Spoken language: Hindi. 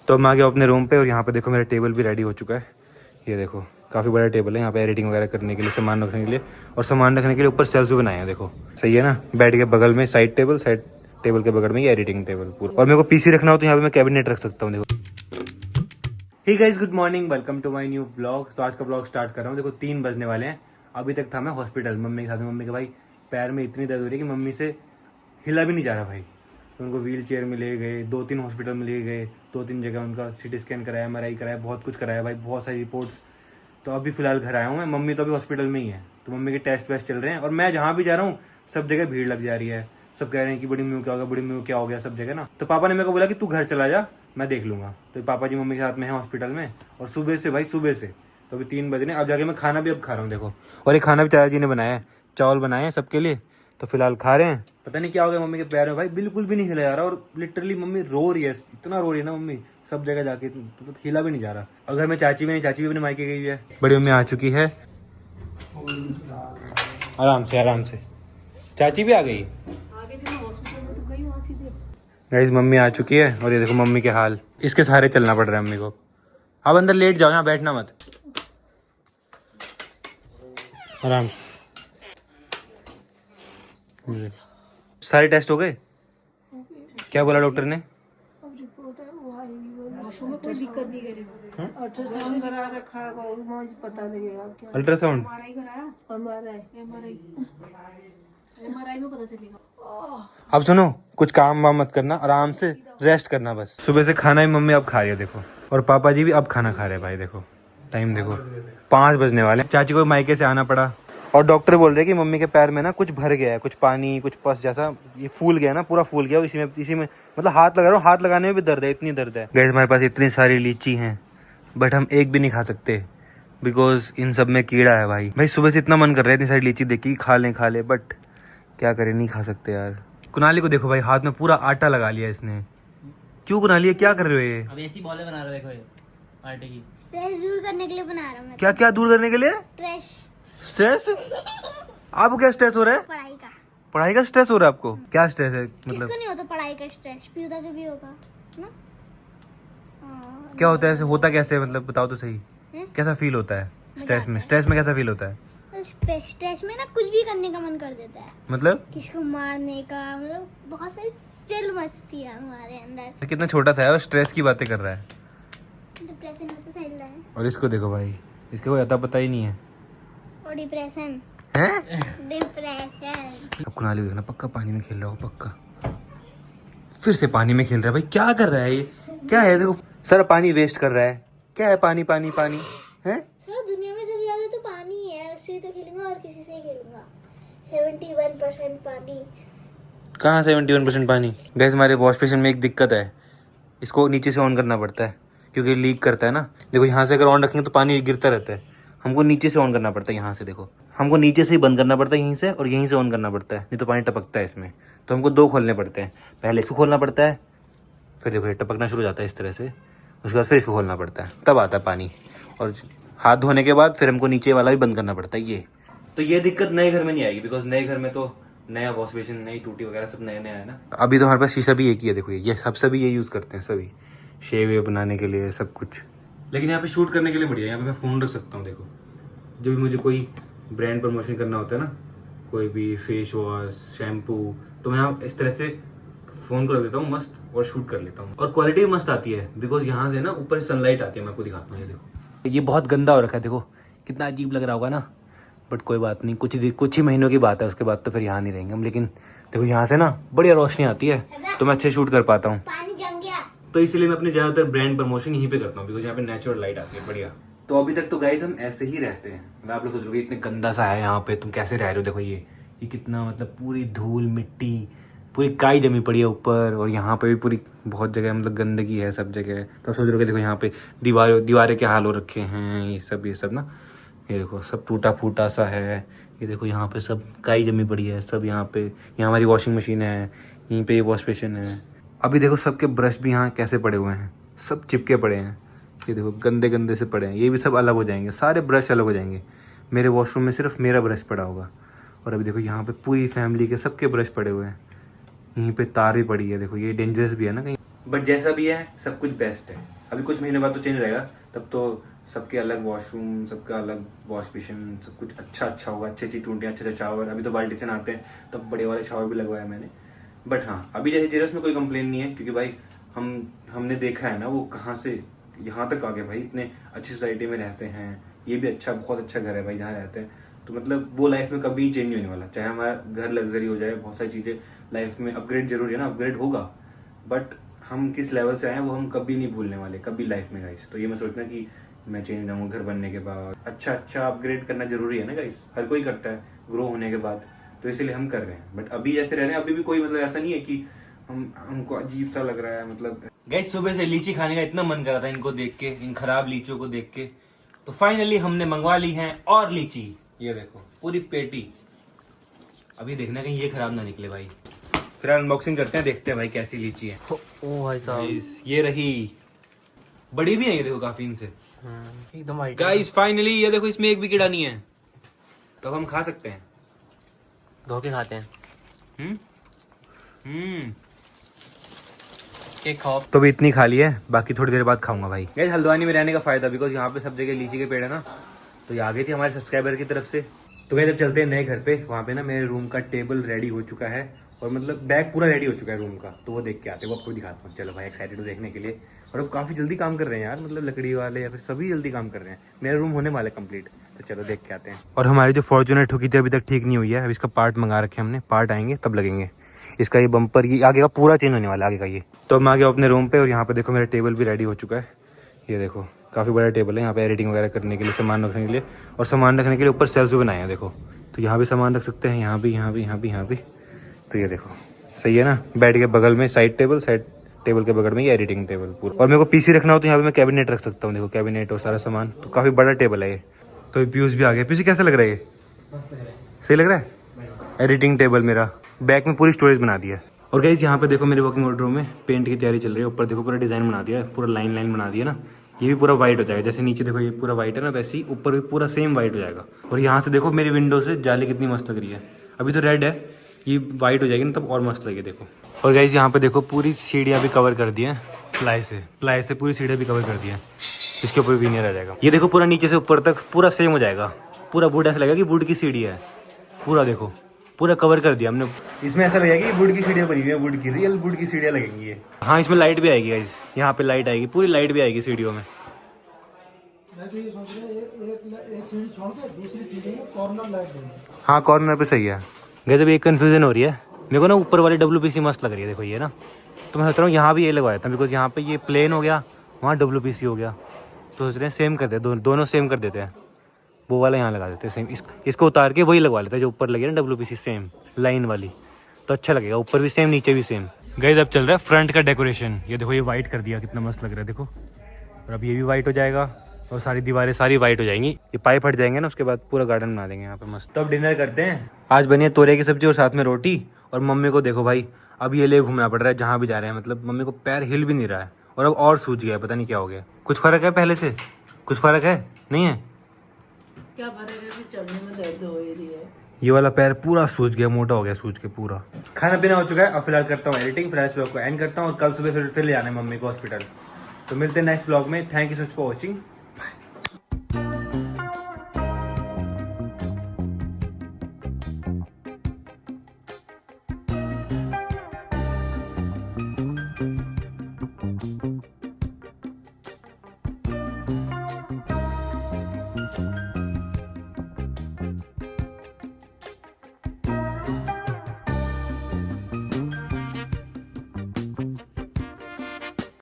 तो मैं आ गया अपने रूम पे और यहाँ पे देखो मेरा टेबल भी रेडी हो चुका है। ये देखो काफ़ी बड़ा टेबल है यहाँ पे एडिटिंग वगैरह करने के लिए, सामान रखने के लिए, और सामान रखने के लिए ऊपर शेल्फ भी बनाए हैं। देखो सही है ना, बेड के बगल में साइड टेबल के बगल में ये एडिटिंग टेबल पूरा। और मेरे को पीसी रखना हो तो यहाँ पे मैं कैबिनेट रख सकता हूँ। देखो hey guys, good morning, welcome to my new vlog. तो आज का व्लॉग स्टार्ट कर रहा हूँ। देखो 3 बजने वाले हैं। अभी तक था मैं हॉस्पिटल मम्मी के साथ। मम्मी के भाई पैर में इतनी दर्द हो रही है कि मम्मी से हिला भी नहीं जा रहा भाई। तो उनको व्हील चेयर में ले गए, 2-3 हॉस्पिटल में ले गए, 2-3 जगह उनका सीटी स्कैन कराया, MRI कराया, बहुत कुछ कराया भाई, बहुत सारी रिपोर्ट्स। तो अभी फिलहाल घर आया हूँ मैं। मम्मी तो अभी हॉस्पिटल में ही है, तो मम्मी के टेस्ट वेस्ट चल रहे हैं। और मैं जहाँ भी जा रहा हूँ सब जगह भीड़ लग जा रही है। सब कह रहे हैं कि बड़ी म्यू क्या होगा, बड़ी म्यू क्या हो गया, सब जगह ना। तो पापा ने मेरे को बोला कि तू घर चला जा, मैं देख लूंगा। तो पापा जी मम्मी के साथ में है हॉस्पिटल में। और सुबह से भाई, सुबह से तो अभी 3 बज रहे हैं। अब जाके मैं खाना भी अब खा रहा हूँ देखो। और ये खाना भी चाचा जी ने बनाया है, चावल बनाए हैं सबके लिए। तो फिलहाल खा रहे हैं। पता नहीं क्या हो गया मम्मी के पैर में भाई, बिल्कुल भी नहीं हिला जा रहा। और लिटरली मम्मी रो रही है, इतना रो रही है ना मम्मी, सब जगह जाके मतलब हिला भी नहीं जा रहा। और घर में चाची भी नहीं, चाची भी अपने मायके गई है। बड़ी मम्मी आ चुकी है, आराम से आराम से। चाची भी आ गई। गाइस मम्मी आ चुकी है और ये देखो मम्मी के हाल, इसके सहारे चलना पड़ रहा है मम्मी को। अब अंदर लेट जाओ, यहाँ बैठना मत, आराम से। सारे टेस्ट हो गए? क्या बोला डॉक्टर ने? अब रिपोर्ट है वो आएगी, आंसू में कोई दिक्कत नहीं करेगा। अल्ट्रासाउंड करा रखा है, मुझे पता लगेगा क्या। अल्ट्रासाउंड एमआरआई में पता चलेगा। अब सुनो, कुछ काम वाम मत करना, आराम से रेस्ट करना बस। सुबह से खाना ही मम्मी अब खा रही है देखो, और पापा जी भी अब खाना खा रहे हैं भाई। देखो टाइम देखो, 5 बजने वाले। चाची को मायके से आना पड़ा और डॉक्टर बोल रहे कि मम्मी के पैर में ना कुछ भर गया है, कुछ पानी, कुछ पस जैसा, ये फूल गया ना, पूरा फूल गया। इसी में मतलब हाथ लगा रहा हूँ, हाथ लगाने में भी दर्द है, इतनी दर्द है। गैस हमारे पास इतनी सारी लीची हैं, बट हम एक भी नहीं खा सकते बिकॉज इन सब में कीड़ा है भाई। सुबह से इतना मन कर रहा है इतनी सारी लीची देखी, खा लें, बट क्या करें, नहीं खा सकते यार। कुनाली को देखो भाई, हाथ में पूरा आटा लगा लिया इसने। क्यों कुनाली, क्या कर रहे हो ये? अब ऐसी बॉलें बना रहा है, देखो ये पार्टी की। स्ट्रेस दूर करने के लिए बना रहा हूँ मैं। क्या क्या दूर करने के लिए? स्ट्रेस? आपको क्या स्ट्रेस हो रहा है? पढ़ाई का स्ट्रेस हो रहा है आपको? क्या स्ट्रेस है मतलब? किसको नहीं होता पढ़ाई का स्ट्रेस? पीयूदा के भी होगा ना। क्या होता है, ऐसे होता कैसे, मतलब बताओ तो सही। कैसा फील होता है स्ट्रेस में? स्ट्रेस में कैसा फील होता है? स्ट्रेस में ना कुछ भी करने का मन कर देता है, मतलब किसको मारने का, मतलब बहुत सारी चिल मस्ती है हमारे अंदर। कितना छोटा सा है और स्ट्रेस की बातें कर रहा है। डिप्रेशन में तो सही रहा है। और इसको देखो भाई, इसको कोई अता पता ही नहीं है। और डिप्रेशन हैं? डिप्रेशन। अब कुनाली देखना, पक्का पानी में खेल रहा हो, पक्का फिर से पानी में खेल रहा है भाई। क्या कर रहा है ये? क्या है? देखो सर, पानी वेस्ट कर रहा है। क्या है? पानी पानी पानी है। सर दुनिया में सबसे ज्यादा तो पानी ही है, उससे तो खेलूंगा और किसी से खेलूंगा। 71% पानी। कहाँ 71% पानी? गैस हमारे वॉश बेसिन में एक दिक्कत है, इसको नीचे से ऑन करना पड़ता है क्योंकि लीक करता है ना। देखो यहाँ से अगर ऑन रखेंगे तो पानी गिरता रहता है, हमको नीचे से ऑन करना पड़ता है। यहाँ से देखो, हमको नीचे से ही बंद करना पड़ता है यहीं से, और यहीं से ऑन करना पड़ता है, नहीं तो पानी टपकता है इसमें। तो हमको 2 खोलने पड़ते हैं, पहले इसको खोलना पड़ता है, फिर देखो ये टपकना शुरू हो जाता है इस तरह से, उसके बाद फिर इसको खोलना पड़ता है, तब आता है पानी। और हाथ धोने के बाद फिर हमको नीचे वाला भी बंद करना पड़ता है ये। तो ये दिक्कत नए घर में नहीं आएगी बिकॉज नए घर में तो नया वॉश बेसिन, नई टूटी वगैरह सब नया नया है ना। अभी तो हमारे पास शीशा भी एक ही है, देखो ये सब सभी ये यूज़ करते हैं, सभी शेव वेव बनाने के लिए सब कुछ। लेकिन यहाँ पे शूट करने के लिए बढ़िया, यहाँ पे मैं फ़ोन रख सकता हूँ। देखो जब भी मुझे कोई ब्रांड प्रमोशन करना होता है ना, कोई भी फेस वॉश, शैम्पू, तो मैं यहाँ इस तरह से फ़ोन को रख देता हूँ मस्त, और शूट कर लेता हूँ। और क्वालिटी भी मस्त आती है बिकॉज यहाँ से ना ऊपर सनलाइट आती है। मैं आपको दिखाता हूँ, ये देखो, ये बहुत गंदा हो रखा है, देखो कितना अजीब लग रहा होगा ना, बट कोई बात नहीं, कुछ ही महीनों की बात है, उसके बाद तो फिर यहाँ नहीं रहेंगे हम। लेकिन देखो यहाँ से ना बढ़िया रोशनी आती है, तो मैं अच्छे शूट कर पाता हूँ। पानी जम गया, तो इसलिए मैं अपनी ज़्यादातर ब्रांड प्रमोशन यहीं पे करता हूँ बिकॉज यहाँ पे नेचुरल लाइट आती है बढ़िया। तो अभी तक तो गाइस हम ऐसे ही रहते हैं। मैं आप लोग सोच रहे हो इतने गंदा सा है यहाँ पे, तुम कैसे रह रहे हो? देखो ये कितना मतलब पूरी धूल मिट्टी, पूरी काई जमी पड़ी है ऊपर, और यहाँ पे भी पूरी बहुत जगह मतलब गंदगी है सब जगह। तो सोच रहे हो देखो यहाँ पे दीवारें के हाल हो रखे हैं, ये सब ना, ये देखो सब टूटा फूटा सा है। ये देखो यहाँ पे सब काई जमी पड़ी है सब यहाँ पे। यहाँ हमारी वॉशिंग मशीन है, यहीं पे ये वॉश बेसिन है। अभी देखो सबके ब्रश भी यहाँ कैसे पड़े हुए हैं, सब चिपके पड़े हैं। ये देखो गंदे गंदे से पड़े हैं, ये भी सब अलग हो जाएंगे, सारे ब्रश अलग हो जाएंगे। मेरे वॉशरूम में सिर्फ मेरा ब्रश पड़ा होगा। और अभी देखो यहाँ पे पूरी फैमिली के सबके ब्रश पड़े हुए हैं। यहीं पे तार भी पड़ी है, देखो ये डेंजरस भी है ना कहीं। बट जैसा भी है सब कुछ बेस्ट है। अभी कुछ महीने बाद तो चेंज रहेगा, तब तो सबके अलग वॉशरूम, सबका अलग वॉश बेसिन, सब कुछ अच्छा होगा, अच्छी टूटियाँ, अच्छे शावर। अभी तो बाल्टी से नहाते हैं, तब बड़े वाले शावर भी लगवाया मैंने। बट हाँ, अभी जैसे जेरस में कोई कंप्लेन नहीं है, क्योंकि भाई हमने देखा है ना वो कहाँ से यहाँ तक आ गए भाई। इतने अच्छी सोसाइटी में रहते हैं, ये भी बहुत अच्छा घर है भाई जहाँ रहते हैं। तो मतलब वो लाइफ में कभी चेंज नहीं होने वाला, चाहे हमारा घर लग्जरी हो जाए, बहुत सारी चीज़ें लाइफ में अपग्रेड जरूरी है ना, अपग्रेड होगा, बट हम किस लेवल से आए हैं वो हम कभी नहीं भूलने वाले, कभी लाइफ में गाइस। तो ये मैं सोचना कि मैं चेंज जाऊँगा घर बनने के बाद। अच्छा अपग्रेड करना जरूरी है ना गाइस, हर कोई करता है ग्रो होने के बाद, तो इसीलिए हम कर रहे हैं। बट अभी जैसे रह रहे हैं, अभी भी कोई मतलब ऐसा नहीं है कि हमको अजीब सा लग रहा है। मतलब गाइस सुबह से लीची खाने का इतना मन कर रहा था इनको देख के, इन खराब लीचियों को देख के, तो फाइनली हमने मंगवा ली है और लीची। ये देखो पूरी पेटी। अभी देखना कहीं ये खराब ना निकले भाई। फिर अनबॉक्सिंग करते हैं, देखते हैं भाई कैसी लीची है। ओ भाई साहब, ये रही, बड़ी भी है ये देखो काफी इनसे एकदम वाइट। गाइस फाइनली ये देखो, इसमें एक भी कीड़ा नहीं है, तो हम खा सकते हैं। धो के खाते हैं। केक खाओ। तो भी इतनी खा ली है, बाकी थोड़ी देर बाद खाऊंगा भाई। गाइस हल्द्वानी में रहने का फायदा, बिकॉज यहाँ पे सब जगह लीची के पेड़ है ना, तो ये आ गई थी हमारे सब्सक्राइबर की तरफ से। तो गाइस अब चलते हैं नए घर पे। वहाँ पे ना मेरे रूम का टेबल रेडी हो चुका है, और मतलब बैग पूरा रेडी हो चुका है रूम का, तो वो देख के आते हैं, वो आपको दिखाता हूँ। चलो भाई, एक्साइटेड हो देखने के लिए। और अब काफ़ी जल्दी काम कर रहे हैं यार, मतलब लकड़ी वाले या फिर सभी जल्दी काम कर रहे हैं। मेरा रूम होने वाला है कंप्लीट, तो चलो देख के आते हैं। और हमारी जो फॉर्च्यूनर ठुकी थी अभी तक ठीक नहीं हुई है, अभी इसका पार्ट मंगा रखे हमने, पार्ट आएंगे तब लगेंगे। इसका ये बम्पर, ये आगे का पूरा चेंज होने वाला है आगे का ये। तो मैं आ गया अपने रूम पे, और यहाँ पे देखो मेरा टेबल भी रेडी हो चुका है। ये देखो काफ़ी बड़ा टेबल है, यहाँ पे एडिटिंग वगैरह करने के लिए, सामान रखने के लिए, और सामान रखने के लिए ऊपर सेल्फ भी बनाए हैं देखो। तो यहाँ भी सामान रख सकते हैं, यहाँ भी। तो ये देखो सही है ना, बेड के बगल में साइड टेबल के बगल में ये एडिटिंग टेबल पूरा। और मेरे को पीसी रखना हो तो यहाँ पे मैं कैबिनेट रख सकता हूँ, देखो कैबिनेट और सारा सामान। तो काफ़ी बड़ा टेबल है ये। तो पीयूष भी आ गया। पीसी कैसा लग रहा है ये? सही लग रहा है। एडिटिंग टेबल मेरा, बैक में पूरी स्टोरेज बना दिया है। और गाइस यहाँ पे देखो मेरे वर्किंग वार्डरोब में पेंट की तैयारी चल रही है। ऊपर देखो पूरा डिजाइन बना दिया है, पूरा लाइन बना दिया ना, ये भी पूरा वाइट हो जाएगा। जैसे नीचे देखो ये पूरा वाइट है ना, वैसे ही ऊपर भी पूरा सेम वाइट हो जाएगा। और यहाँ से देखो मेरी विंडो से जाली कितनी मस्त लग रही है। अभी तो रेड है, ये वाइट हो जाएगी ना तब और मस्त लगे देखो। और गाइस यहाँ पे देखो पूरी सीढ़ियाँ भी कवर कर दी हैं प्लाई से पूरी सीढ़ियाँ भी कवर कर दी हैं, इसके ऊपर भी नहीं रह जाएगा। ये देखो पूरा नीचे से ऊपर तक पूरा सेम हो जाएगा, पूरा वुड, ऐसा लगेगा कि वुड की सीढ़ी है पूरा। देखो पूरा कवर कर दिया हमने, इसमें ऐसा लगेगा कि वुड की सीढ़ियाँ बनी हुई है, वुड की रियल वुड की सीढ़ियाँ लगेंगी ये। हाँ इसमें लाइट भी आएगी गाइस, यहाँ पे लाइट आएगी, पूरी लाइट भी आएगी सीढ़ियों में। हाँ कॉर्नर पे सही है। गाइस अभी एक कंफ्यूजन हो रही है मेरे को ना, ऊपर वाली WPC मस्त लग रही है देखो ये ना, तो मैं सोच रहा हूँ यहाँ भी ये लगवाया था, बिकॉज यहाँ पे ये प्लेन हो गया, वहाँ WPC हो गया, तो सोच रहे हैं सेम कर दे, दोनों सेम कर देते हैं। वो वाला यहाँ लगा देते हैं सेम, इसको उतार के वही लगवा लेते हैं जो ऊपर लगे ना WPC सेम लाइन वाली, तो अच्छा लगेगा, ऊपर भी सेम नीचे भी सेम। गाइस अब चल रहा है फ्रंट का डेकोरेशन। ये देखो ये वाइट कर दिया, कितना मस्त लग रहा है देखो। और अब ये भी वाइट हो जाएगा, और सारी दीवारें सारी वाइट हो जाएंगी। ये पाइप हट जाएंगे ना, उसके बाद पूरा गार्डन बना देंगे यहाँ पे मस्त। तो अब डिनर करते हैं। आज बनी है तोरे की सब्जी और साथ में रोटी। और मम्मी को देखो भाई, अब ये ले घूमना पड़ रहा है जहाँ भी जा रहे हैं, मतलब मम्मी को पैर हिल भी नहीं रहा है, और अब और सूज गया है, पता नहीं क्या हो गया। कुछ फर्क है पहले से? कुछ फर्क है? नहीं है क्या भरेगा कि चलने में दर्द हो ही रही है। ये वाला पैर पूरा सूज गया, मोटा हो गया सूज के पूरा। खाना पीना हो चुका है, अब फिलहाल करता हूँ एडिटिंग, फिर इस व्लॉग को एंड करता हूँ, और कल सुबह फिर ले जाना है मम्मी को हॉस्पिटल। तो मिलते हैं नेक्स्ट व्लॉग में। Thank you so much for watching.